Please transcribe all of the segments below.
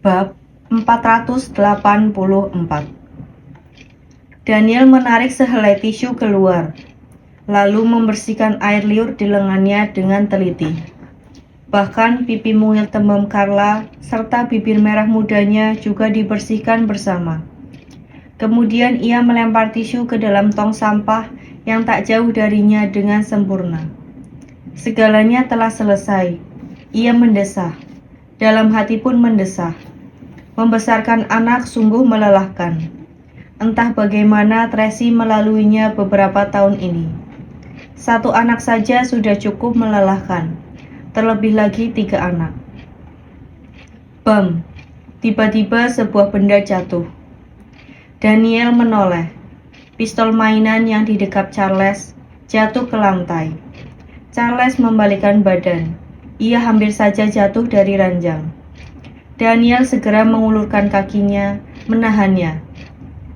Bab 484. Daniel menarik sehelai tisu keluar, lalu membersihkan air liur di lengannya dengan teliti. Bahkan pipi mungil tembem Carla serta bibir merah mudanya juga dibersihkan bersama. Kemudian ia melempar tisu ke dalam tong sampah yang tak jauh darinya dengan sempurna. Segalanya telah selesai. Ia mendesah. Dalam hati pun mendesah. Membesarkan anak sungguh melelahkan. Entah bagaimana Tracy melaluinya beberapa tahun ini. Satu anak saja sudah cukup melelahkan, terlebih lagi 3 anak. Bam! Tiba-tiba sebuah benda jatuh. Daniel menoleh. Pistol mainan yang didekap Charles jatuh ke lantai. Charles membalikkan badan. Ia hampir saja jatuh dari ranjang. Daniel segera mengulurkan kakinya, menahannya.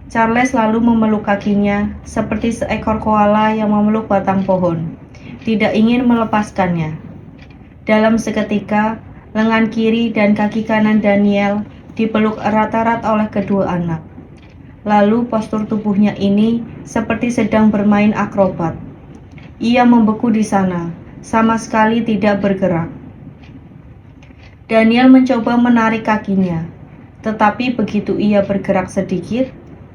Charles lalu memeluk kakinya seperti seekor koala yang memeluk batang pohon, tidak ingin melepaskannya. Dalam seketika, lengan kiri dan kaki kanan Daniel dipeluk erat-erat oleh kedua anak. Lalu postur tubuhnya ini seperti sedang bermain akrobat. Ia membeku di sana, sama sekali tidak bergerak. Daniel mencoba menarik kakinya, tetapi begitu ia bergerak sedikit,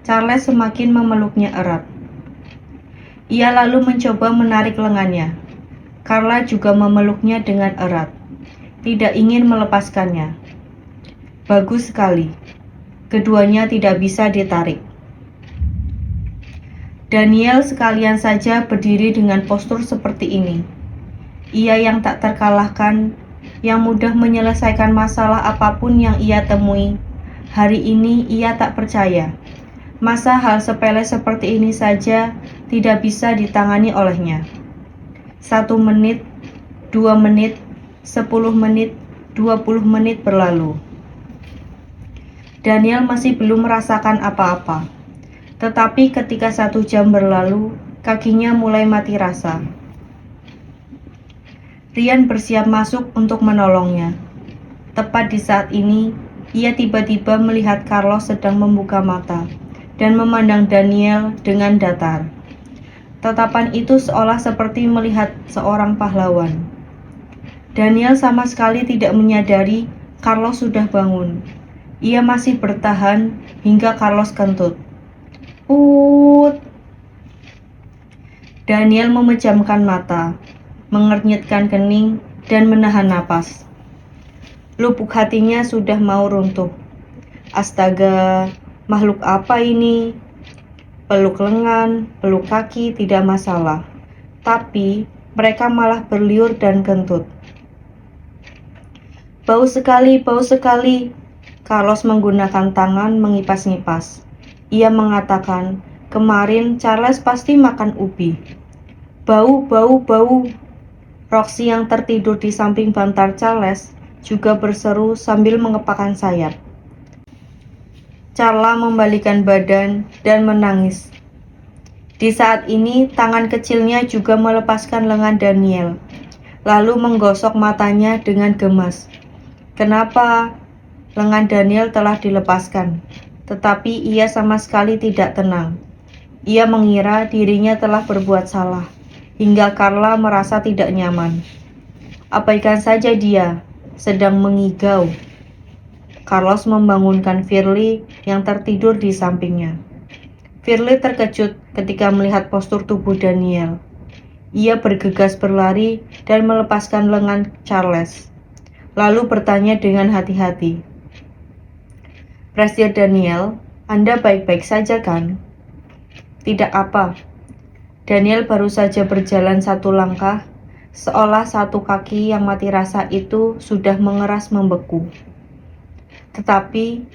Charles semakin memeluknya erat. Ia lalu mencoba menarik lengannya. Carla juga memeluknya dengan erat, tidak ingin melepaskannya. Bagus sekali. Keduanya tidak bisa ditarik. Daniel sekalian saja berdiri dengan postur seperti ini. Ia yang tak terkalahkan, yang mudah menyelesaikan masalah apapun yang ia temui. Hari ini ia tak percaya. Masa hal sepele seperti ini saja tidak bisa ditangani olehnya. 1 menit, 2 menit, 10 menit, 20 menit berlalu. Daniel masih belum merasakan apa-apa. Tetapi ketika 1 jam berlalu, kakinya mulai mati rasa. Ryan bersiap masuk untuk menolongnya. Tepat di saat ini, ia tiba-tiba melihat Carlos sedang membuka mata dan memandang Daniel dengan datar. Tatapan itu seolah seperti melihat seorang pahlawan. Daniel sama sekali tidak menyadari Carlos sudah bangun. Ia masih bertahan hingga Carlos kentut. Put! Daniel memejamkan mata, mengernyitkan kening, dan menahan napas. Lubuk hatinya sudah mau runtuh. Astaga, makhluk apa ini? Peluk lengan, peluk kaki tidak masalah. Tapi mereka malah berliur dan kentut. Bau sekali, bau sekali. Carlos menggunakan tangan mengipas-ngipas. Ia mengatakan, kemarin Charles pasti makan ubi. Bau, bau, bau. Roxy yang tertidur di samping bantal Charles juga berseru sambil mengepakkan sayap. Carla membalikkan badan dan menangis. Di saat ini, tangan kecilnya juga melepaskan lengan Daniel, lalu menggosok matanya dengan gemas. Kenapa? Lengan Daniel telah dilepaskan, tetapi ia sama sekali tidak tenang. Ia mengira dirinya telah berbuat salah, hingga Carla merasa tidak nyaman. Abaikan saja dia, sedang mengigau. Carlos membangunkan Firly yang tertidur di sampingnya. Firly terkejut ketika melihat postur tubuh Daniel. Ia bergegas berlari dan melepaskan lengan Charles, lalu bertanya dengan hati-hati. Presiden Daniel, Anda baik-baik saja kan? Tidak apa. Daniel baru saja berjalan 1 langkah, seolah 1 kaki yang mati rasa itu sudah mengeras membeku. Tetapi,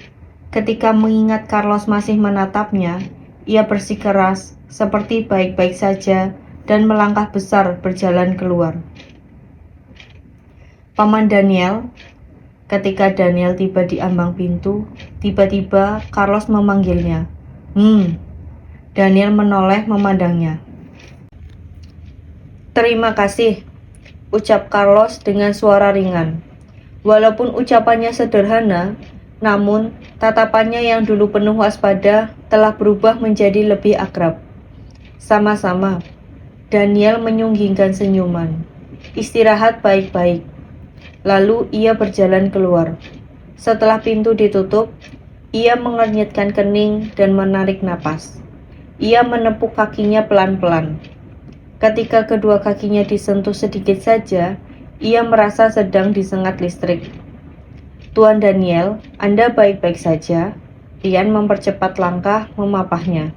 ketika mengingat Carlos masih menatapnya, ia bersikeras seperti baik-baik saja dan melangkah besar berjalan keluar. Paman Daniel. Ketika Daniel tiba di ambang pintu, tiba-tiba Carlos memanggilnya. Daniel menoleh memandangnya. Terima kasih, ucap Carlos dengan suara ringan. Walaupun ucapannya sederhana, Namun, tatapannya yang dulu penuh waspada telah berubah menjadi lebih akrab. Sama-sama, Daniel menyunggingkan senyuman. Istirahat baik-baik. Lalu ia berjalan keluar. Setelah pintu ditutup, ia mengernyitkan kening dan menarik napas. Ia menepuk kakinya pelan-pelan. Ketika kedua kakinya disentuh sedikit saja, ia merasa sedang disengat listrik. Tuan Daniel, Anda baik-baik saja? Rian mempercepat langkah memapahnya.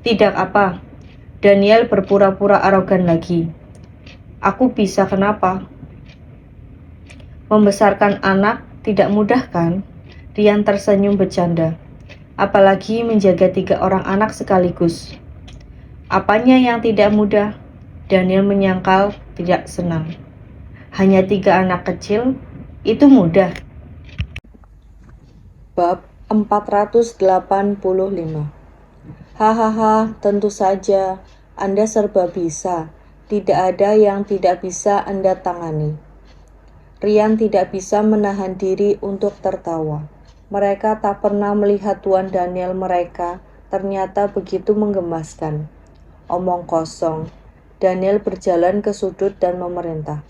Tidak apa. Daniel berpura-pura arogan lagi. Aku bisa kenapa? Membesarkan anak tidak mudah kan? Rian tersenyum bercanda. Apalagi menjaga 3 orang anak sekaligus. Apanya yang tidak mudah? Daniel menyangkal tidak senang. Hanya 3 anak kecil? Itu mudah. Bab 485. Hahaha, tentu saja. Anda serba bisa. Tidak ada yang tidak bisa Anda tangani. Rian tidak bisa menahan diri untuk tertawa. Mereka tak pernah melihat Tuan Daniel mereka ternyata begitu menggemaskan. Omong kosong. Daniel berjalan ke sudut dan memerintah.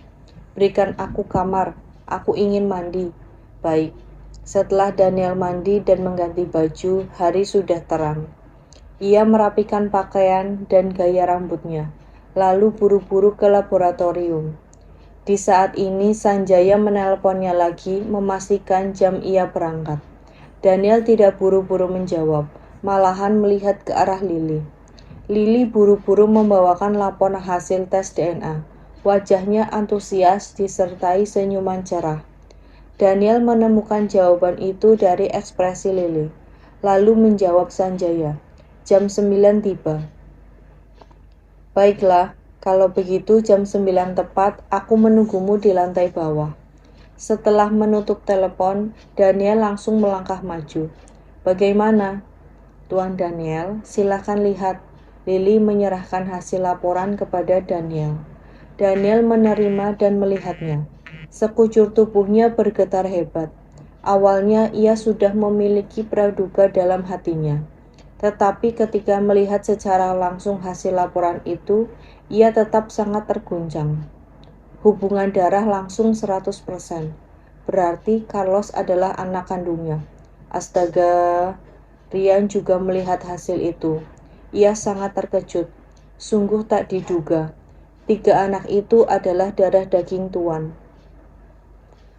Berikan aku kamar, aku ingin mandi. Baik. Setelah Daniel mandi dan mengganti baju, hari sudah terang. Ia merapikan pakaian dan gaya rambutnya, lalu buru-buru ke laboratorium. Di saat ini Sanjaya menelponnya lagi memastikan jam ia berangkat. Daniel tidak buru-buru menjawab, malahan melihat ke arah Lily. Lily buru-buru membawakan laporan hasil tes DNA. Wajahnya antusias disertai senyuman cerah. Daniel menemukan jawaban itu dari ekspresi Lily, lalu menjawab Sanjaya. Jam 9 tiba. Baiklah, kalau begitu jam 9 tepat aku menunggumu di lantai bawah. Setelah menutup telepon, Daniel langsung melangkah maju. Bagaimana? Tuan Daniel, silakan lihat. Lily menyerahkan hasil laporan kepada Daniel. Daniel menerima dan melihatnya. Sekujur tubuhnya bergetar hebat. Awalnya ia sudah memiliki praduga dalam hatinya. Tetapi ketika melihat secara langsung hasil laporan itu, ia tetap sangat terguncang. Hubungan darah langsung 100%. Berarti Carlos adalah anak kandungnya. Astaga, Rian juga melihat hasil itu. Ia sangat terkejut. Sungguh tak diduga. 3 anak itu adalah darah daging Tuan.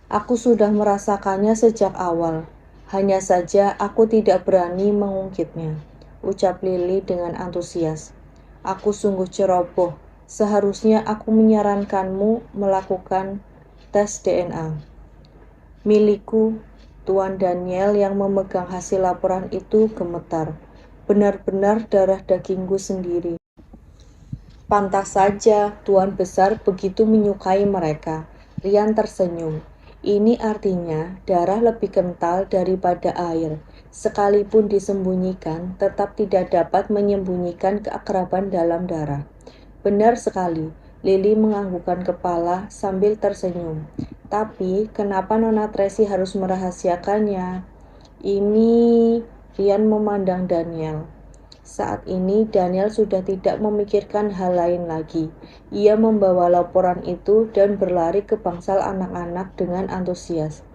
Aku sudah merasakannya sejak awal. Hanya saja aku tidak berani mengungkitnya, ucap Lily dengan antusias. Aku sungguh ceroboh. Seharusnya aku menyarankanmu melakukan tes DNA. Milikku, Tuan Daniel yang memegang hasil laporan itu gemetar. Benar-benar darah dagingku sendiri. Pantas saja Tuan Besar begitu menyukai mereka. Rian tersenyum. Ini artinya darah lebih kental daripada air. Sekalipun disembunyikan, tetap tidak dapat menyembunyikan keakraban dalam darah. Benar sekali, Lily menganggukkan kepala sambil tersenyum. Tapi, kenapa Nona Tracy harus merahasiakannya? Ini, Rian memandang Daniel. Saat ini Daniel sudah tidak memikirkan hal lain lagi. Ia membawa laporan itu dan berlari ke bangsal anak-anak dengan antusias.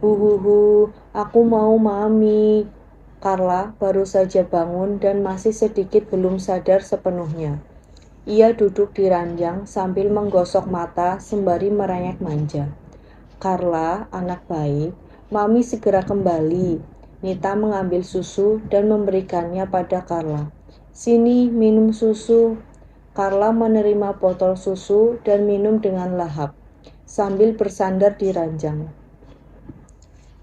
Huhuhu, aku mau mami. Carla baru saja bangun dan masih sedikit belum sadar sepenuhnya. Ia duduk di ranjang sambil menggosok mata sembari merengek manja. Carla, anak baik, mami segera kembali. Nita mengambil susu dan memberikannya pada Carla. Sini, minum susu. Carla menerima botol susu dan minum dengan lahap, sambil bersandar di ranjang.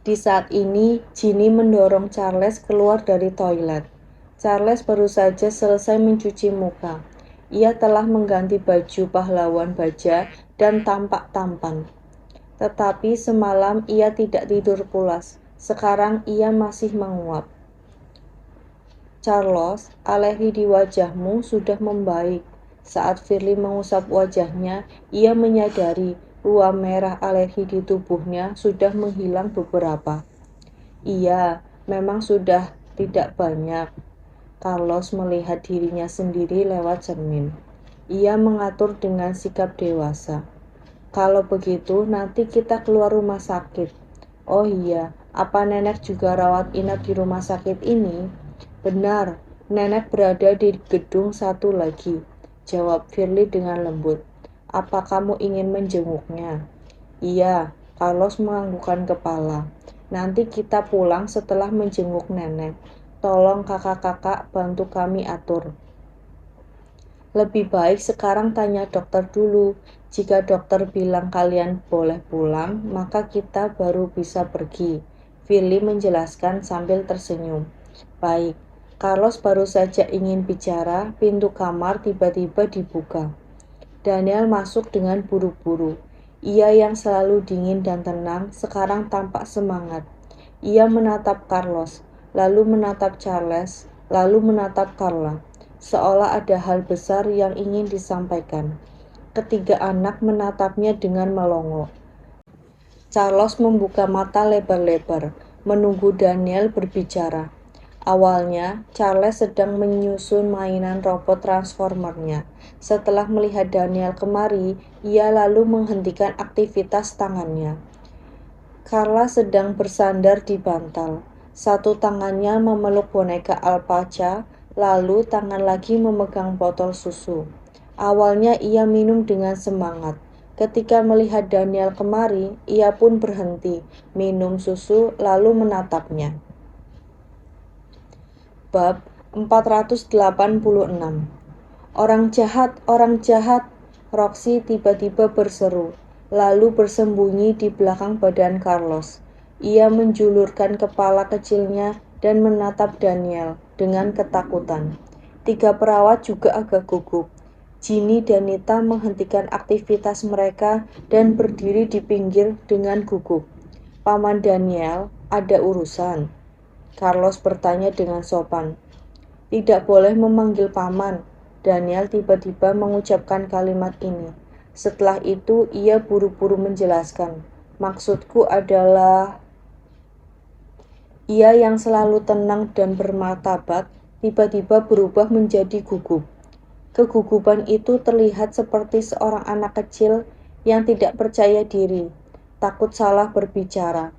Di saat ini, Ginny mendorong Charles keluar dari toilet. Charles baru saja selesai mencuci muka. Ia telah mengganti baju pahlawan baja dan tampak tampan. Tetapi semalam ia tidak tidur pulas. Sekarang ia masih menguap. Charles, alergi di wajahmu sudah membaik. Saat Firly mengusap wajahnya, ia menyadari ruam merah alergi di tubuhnya sudah menghilang beberapa. Iya, memang sudah tidak banyak. Carlos melihat dirinya sendiri lewat cermin. Ia mengatur dengan sikap dewasa. Kalau begitu, nanti kita keluar rumah sakit. Oh iya, apa nenek juga rawat inap di rumah sakit ini? Benar, nenek berada di gedung satu lagi, jawab Firly dengan lembut. Apa kamu ingin menjenguknya? Iya, Carlos menganggukkan kepala. Nanti kita pulang setelah menjenguk nenek. Tolong kakak-kakak bantu kami atur. Lebih baik sekarang tanya dokter dulu. Jika dokter bilang kalian boleh pulang, maka kita baru bisa pergi. Firly menjelaskan sambil tersenyum. Baik, Carlos baru saja ingin bicara, pintu kamar tiba-tiba dibuka. Daniel masuk dengan buru-buru. Ia yang selalu dingin dan tenang, sekarang tampak semangat. Ia menatap Carlos, lalu menatap Charles, lalu menatap Carla. Seolah ada hal besar yang ingin disampaikan. Ketiga anak menatapnya dengan melongo. Charles membuka mata lebar-lebar, menunggu Daniel berbicara. Awalnya, Charles sedang menyusun mainan robot transformernya. Setelah melihat Daniel kemari, ia lalu menghentikan aktivitas tangannya. Carla sedang bersandar di bantal. Satu tangannya memeluk boneka alpaca, lalu tangan lagi memegang botol susu. Awalnya ia minum dengan semangat. Ketika melihat Daniel kemari, ia pun berhenti, minum susu lalu menatapnya. Bab 486. Orang jahat, orang jahat, Roxy tiba-tiba berseru, lalu bersembunyi di belakang badan Carlos. Ia menjulurkan kepala kecilnya dan menatap Daniel dengan ketakutan. Tiga perawat juga agak gugup. Ginny dan Nita menghentikan aktivitas mereka dan berdiri di pinggir dengan gugup. Paman Daniel, ada urusan? Carlos bertanya dengan sopan. Tidak boleh memanggil paman. Daniel tiba-tiba mengucapkan kalimat ini. Setelah itu ia buru-buru menjelaskan. Maksudku adalah... Ia yang selalu tenang dan bermartabat tiba-tiba berubah menjadi gugup. Kegugupan itu terlihat seperti seorang anak kecil yang tidak percaya diri, takut salah berbicara.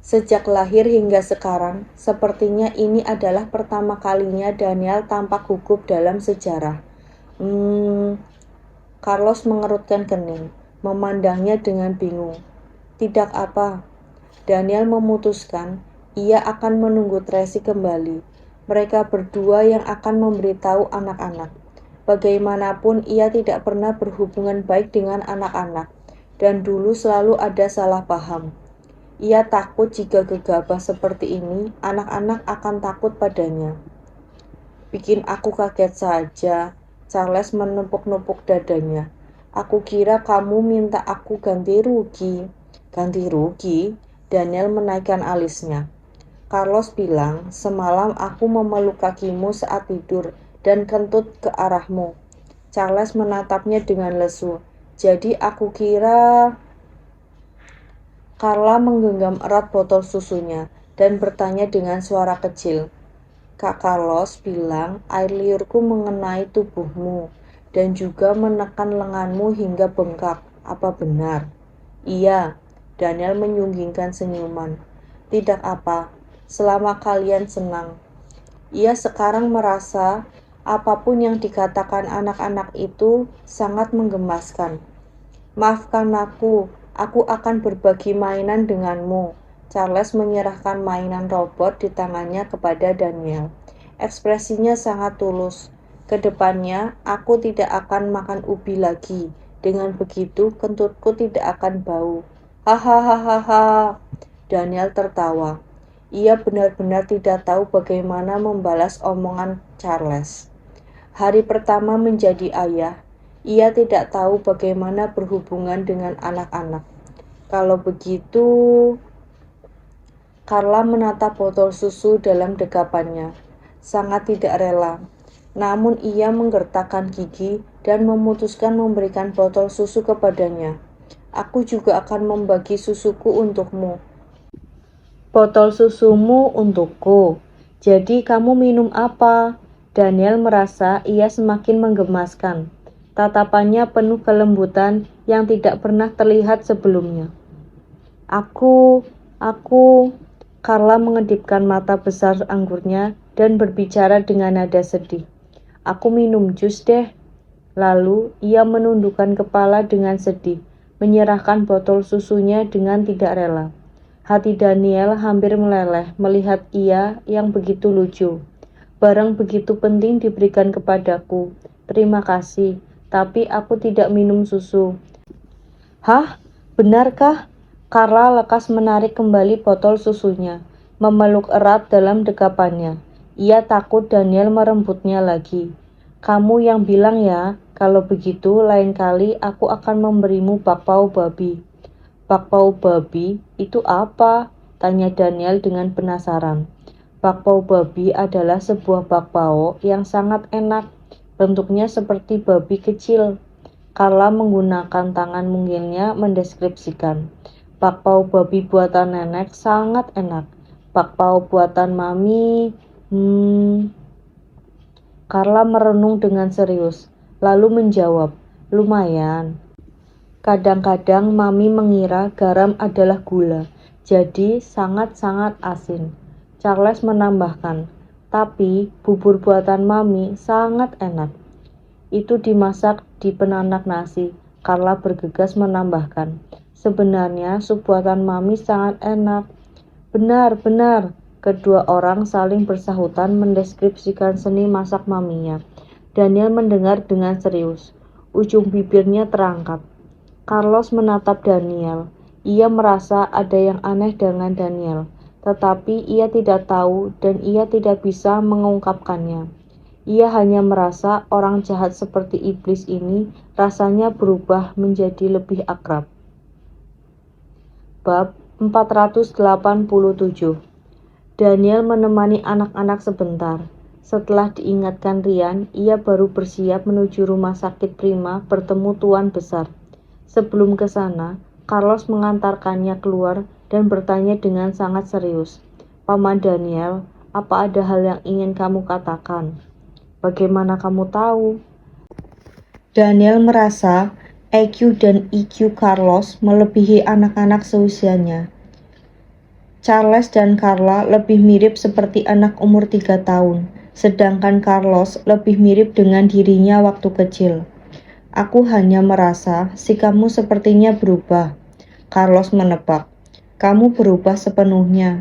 Sejak lahir hingga sekarang, sepertinya ini adalah pertama kalinya Daniel tampak gugup dalam sejarah. Carlos mengerutkan kening, memandangnya dengan bingung. Tidak apa. Daniel memutuskan ia akan menunggu Tracy kembali. Mereka berdua yang akan memberitahu anak-anak. Bagaimanapun ia tidak pernah berhubungan baik dengan anak-anak, dan dulu selalu ada salah paham. Ia takut jika gegabah seperti ini, anak-anak akan takut padanya. Bikin aku kaget saja. Charles menepuk-nepuk dadanya. Aku kira kamu minta aku ganti rugi. Ganti rugi? Daniel menaikkan alisnya. Carlos bilang, semalam aku memeluk kakimu saat tidur dan kentut ke arahmu. Charles menatapnya dengan lesu. Jadi aku kira... Carla menggenggam erat botol susunya dan bertanya dengan suara kecil. Kak Carlos bilang air liurku mengenai tubuhmu dan juga menekan lenganmu hingga bengkak. Apa benar? Iya, Daniel menyunggingkan senyuman. Tidak apa, selama kalian senang. Ia sekarang merasa apapun yang dikatakan anak-anak itu sangat menggemaskan. Maafkan aku akan berbagi mainan denganmu. Charles menyerahkan mainan robot di tangannya kepada Daniel. Ekspresinya sangat tulus. Kedepannya, aku tidak akan makan ubi lagi. Dengan begitu, kentutku tidak akan bau. Hahaha. Daniel tertawa. Ia benar-benar tidak tahu bagaimana membalas omongan Charles. Hari pertama menjadi ayah, ia tidak tahu bagaimana berhubungan dengan anak-anak. Kalau begitu, Carla menatap botol susu dalam dekapannya, sangat tidak rela. Namun ia menggertakkan gigi dan memutuskan memberikan botol susu kepadanya. Aku juga akan membagi susuku untukmu. Botol susumu untukku. Jadi kamu minum apa? Daniel merasa ia semakin menggemaskan. Tatapannya penuh kelembutan yang tidak pernah terlihat sebelumnya. Aku, Carla mengedipkan mata besar anggurnya dan berbicara dengan nada sedih. Aku minum jus deh. Lalu ia menundukkan kepala dengan sedih, menyerahkan botol susunya dengan tidak rela. Hati Daniel hampir meleleh melihat ia yang begitu lucu. Barang begitu penting diberikan kepadaku. Terima kasih, tapi aku tidak minum susu. Hah? Benarkah? Carla lekas menarik kembali botol susunya, memeluk erat dalam dekapannya. Ia takut Daniel merembutnya lagi. Kamu yang bilang ya, kalau begitu lain kali aku akan memberimu bakpao babi. Bakpao babi itu apa? Tanya Daniel dengan penasaran. Bakpao babi adalah sebuah bakpao yang sangat enak. Bentuknya seperti babi kecil. Carla menggunakan tangan mungilnya mendeskripsikan. Bakpao babi buatan nenek sangat enak. Bakpao buatan mami, Carla merenung dengan serius, lalu menjawab, lumayan. Kadang-kadang mami mengira garam adalah gula, jadi sangat-sangat asin. Charles menambahkan, tapi bubur buatan mami sangat enak. Itu dimasak di penanak nasi. Carla bergegas menambahkan, sebenarnya sup buatan mami sangat enak. Benar. Kedua orang saling bersahutan mendeskripsikan seni masak maminya. Daniel mendengar dengan serius. Ujung bibirnya terangkat. Carlos menatap Daniel. Ia merasa ada yang aneh dengan Daniel, tetapi ia tidak tahu dan ia tidak bisa mengungkapkannya. Ia hanya merasa orang jahat seperti iblis ini rasanya berubah menjadi lebih akrab. Bab 487. Daniel menemani anak-anak sebentar. Setelah diingatkan Rian, ia baru bersiap menuju rumah sakit Prima bertemu Tuan Besar. Sebelum ke sana, Carlos mengantarkannya keluar dan bertanya dengan sangat serius. Paman Daniel, apa ada hal yang ingin kamu katakan? Bagaimana kamu tahu? Daniel merasa IQ dan EQ Carlos melebihi anak-anak seusianya. Charles dan Carla lebih mirip seperti anak umur 3 tahun, sedangkan Carlos lebih mirip dengan dirinya waktu kecil. Aku hanya merasa sikapmu sepertinya berubah. Carlos menebak. Kamu berubah sepenuhnya.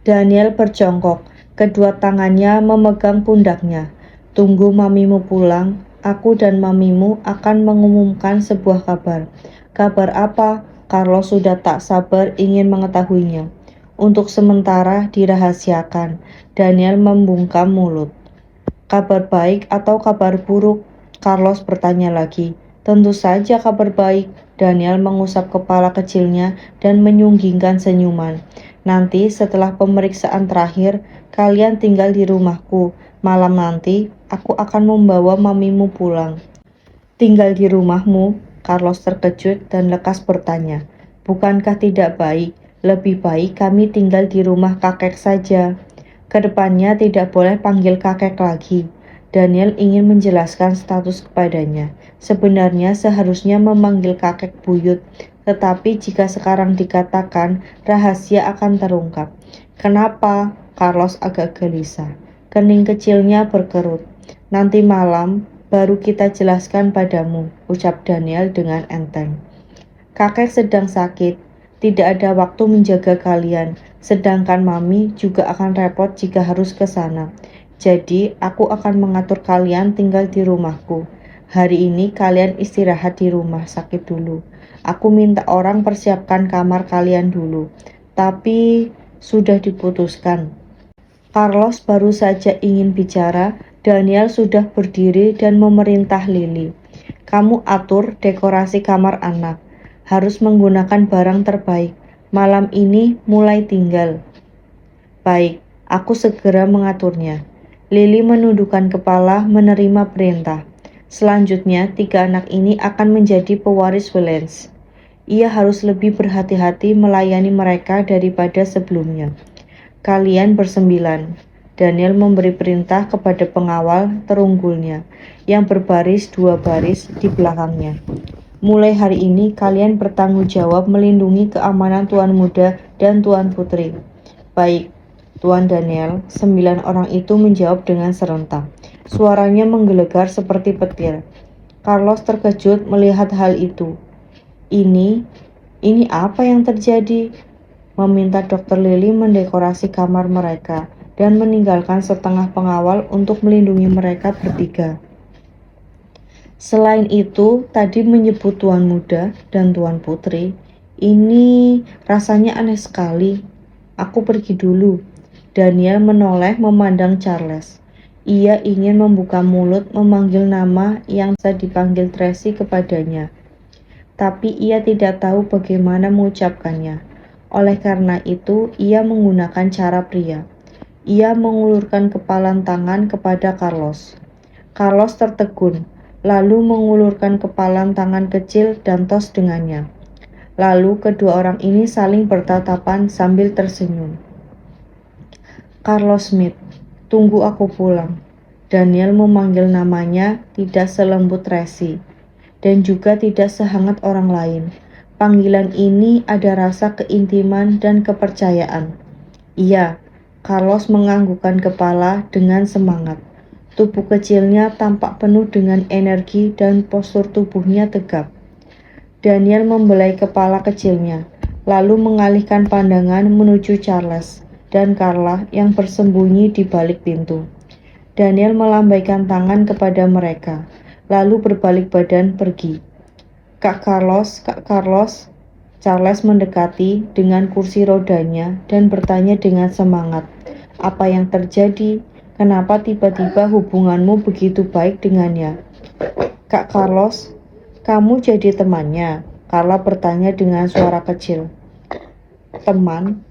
Daniel berjongkok, kedua tangannya memegang pundaknya. Tunggu mamimu pulang, aku dan mamimu akan mengumumkan sebuah kabar. Kabar apa? Carlos sudah tak sabar ingin mengetahuinya. Untuk sementara dirahasiakan. Daniel membungkam mulut. Kabar baik atau kabar buruk? Carlos bertanya lagi. Tentu saja kabar baik. Daniel mengusap kepala kecilnya dan menyunggingkan senyuman. Nanti setelah pemeriksaan terakhir, kalian tinggal di rumahku. Malam nanti, aku akan membawa mamimu pulang. Tinggal di rumahmu? Carlos terkejut dan lekas bertanya. Bukankah tidak baik? Lebih baik kami tinggal di rumah kakek saja. Kedepannya tidak boleh panggil kakek lagi. Daniel ingin menjelaskan status kepadanya. Sebenarnya seharusnya memanggil kakek buyut, tetapi jika sekarang dikatakan, rahasia akan terungkap. Kenapa? Carlos agak gelisah. Kening kecilnya berkerut. Nanti malam baru kita jelaskan padamu, ucap Daniel dengan enteng. Kakek sedang sakit, tidak ada waktu menjaga kalian, sedangkan mami juga akan repot jika harus ke sana. Jadi, aku akan mengatur kalian tinggal di rumahku. Hari ini kalian istirahat di rumah sakit dulu. Aku minta orang persiapkan kamar kalian dulu. Tapi, sudah diputuskan. Carlos baru saja ingin bicara, Daniel sudah berdiri dan memerintah Lily. Kamu atur dekorasi kamar anak. Harus menggunakan barang terbaik. Malam ini mulai tinggal. Baik, aku segera mengaturnya. Lily menundukkan kepala menerima perintah. Selanjutnya, 3 anak ini akan menjadi pewaris Valence. Ia harus lebih berhati-hati melayani mereka daripada sebelumnya. Kalian bersembilan. Daniel memberi perintah kepada pengawal terunggulnya yang berbaris 2 baris di belakangnya. Mulai hari ini kalian bertanggung jawab melindungi keamanan Tuan Muda dan Tuan Putri. Baik, Tuan Daniel, 9 orang itu menjawab dengan serentak. Suaranya menggelegar seperti petir. Carlos terkejut melihat hal itu. Ini apa yang terjadi? Meminta Dr. Lily mendekorasi kamar mereka dan meninggalkan setengah pengawal untuk melindungi mereka bertiga. Selain itu, tadi menyebut Tuan Muda dan Tuan Putri. Ini rasanya aneh sekali. Aku pergi dulu. Daniel menoleh memandang Charles. Ia ingin membuka mulut memanggil nama yang bisa dipanggil Tracy kepadanya. Tapi ia tidak tahu bagaimana mengucapkannya. Oleh karena itu, ia menggunakan cara pria. Ia mengulurkan kepalan tangan kepada Carlos. Carlos tertegun, lalu mengulurkan kepalan tangan kecil dan tos dengannya. Lalu kedua orang ini saling bertatapan sambil tersenyum. Carlos Smith, tunggu aku pulang. Daniel memanggil namanya tidak selembut Tracy, dan juga tidak sehangat orang lain. Panggilan ini ada rasa keintiman dan kepercayaan. Iya, Carlos menganggukkan kepala dengan semangat. Tubuh kecilnya tampak penuh dengan energi dan postur tubuhnya tegap. Daniel membelai kepala kecilnya, lalu mengalihkan pandangan menuju Charles dan Carla yang bersembunyi di balik pintu. Daniel melambaikan tangan kepada mereka, lalu berbalik badan pergi. Kak Carlos, Charles mendekati dengan kursi rodanya dan bertanya dengan semangat, apa yang terjadi? Kenapa tiba-tiba hubunganmu begitu baik dengannya? Kak Carlos, kamu jadi temannya? Carla bertanya dengan suara kecil. Teman.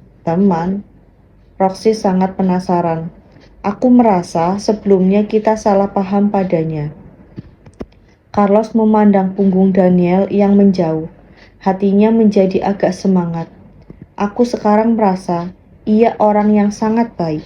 Roxy sangat penasaran. Aku merasa sebelumnya kita salah paham padanya. Carlos memandang punggung Daniel yang menjauh. Hatinya menjadi agak semangat. Aku sekarang merasa ia orang yang sangat baik.